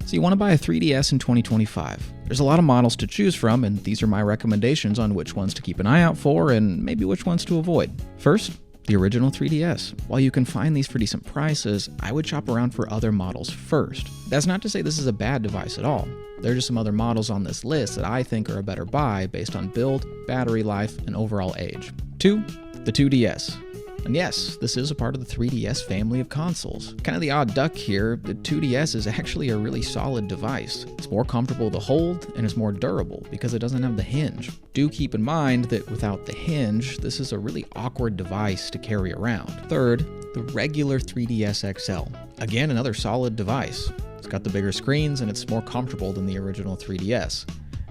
So you want to buy a 3DS in 2025. There's a lot of models to choose from, and these are my recommendations on which ones to keep an eye out for and maybe which ones to avoid. First, the original 3DS. While you can find these for decent prices, I would shop around for other models first. That's not to say this is a bad device at all. There are just some other models on this list that I think are a better buy based on build, battery life, and overall age. 2. The 2DS. And yes, this is a part of the 3DS family of consoles. Kind of the odd duck here, the 2DS is actually a really solid device. It's more comfortable to hold and it's more durable because it doesn't have the hinge. Do keep in mind that without the hinge, this is a really awkward device to carry around. Third, the regular 3DS XL. Again, another solid device. It's got the bigger screens and it's more comfortable than the original 3DS.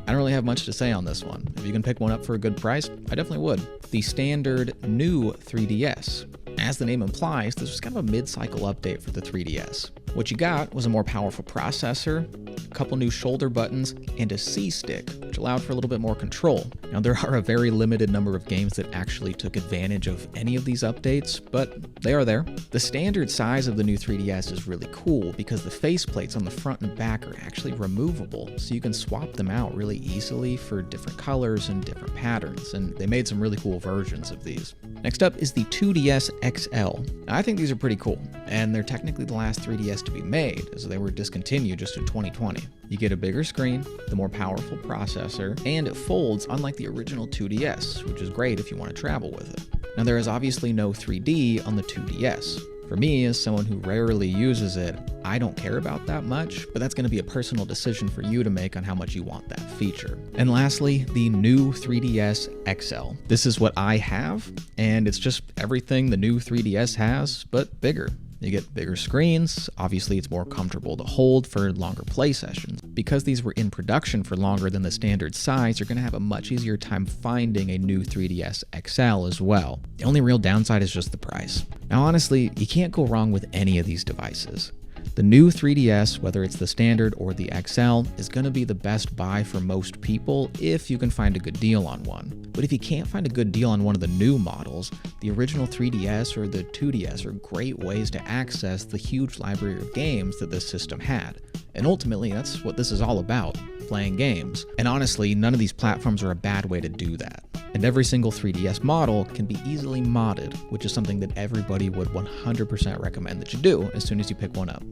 I don't really have much to say on this one. If you can pick one up for a good price, I definitely would. The standard new 3DS. As the name implies, this was kind of a mid-cycle update for the 3DS. What you got was a more powerful processor, a couple new shoulder buttons, and a C-stick, which allowed for a little bit more control. Now, there are a very limited number of games that actually took advantage of any of these updates, but they are there. The standard size of the new 3DS is really cool because the faceplates on the front and back are actually removable, so you can swap them out really easily for different colors and different patterns, and they made some really cool versions of these. Next up is the 2DS XL. Now, I think these are pretty cool, and they're technically the last 3DS to be made, as they were discontinued just in 2020. You get a bigger screen, the more powerful processor, and it folds unlike the original 2DS, which is great if you want to travel with it. Now, there is obviously no 3D on the 2DS. For me, as someone who rarely uses it, I don't care about that much, but that's going to be a personal decision for you to make on how much you want that feature. And lastly, the new 3DS XL. This is what I have, and it's just everything the new 3DS has, but bigger. You get bigger screens, obviously it's more comfortable to hold for longer play sessions. Because these were in production for longer than the standard size, you're going to have a much easier time finding a new 3DS XL as well. The only real downside is just the price. Now honestly, you can't go wrong with any of these devices. The new 3DS, whether it's the standard or the XL, is going to be the best buy for most people if you can find a good deal on one. But if you can't find a good deal on one of the new models, the original 3DS or the 2DS are great ways to access the huge library of games that this system had. And ultimately, that's what this is all about, playing games. And honestly, none of these platforms are a bad way to do that. And every single 3DS model can be easily modded, which is something that everybody would 100% recommend that you do as soon as you pick one up.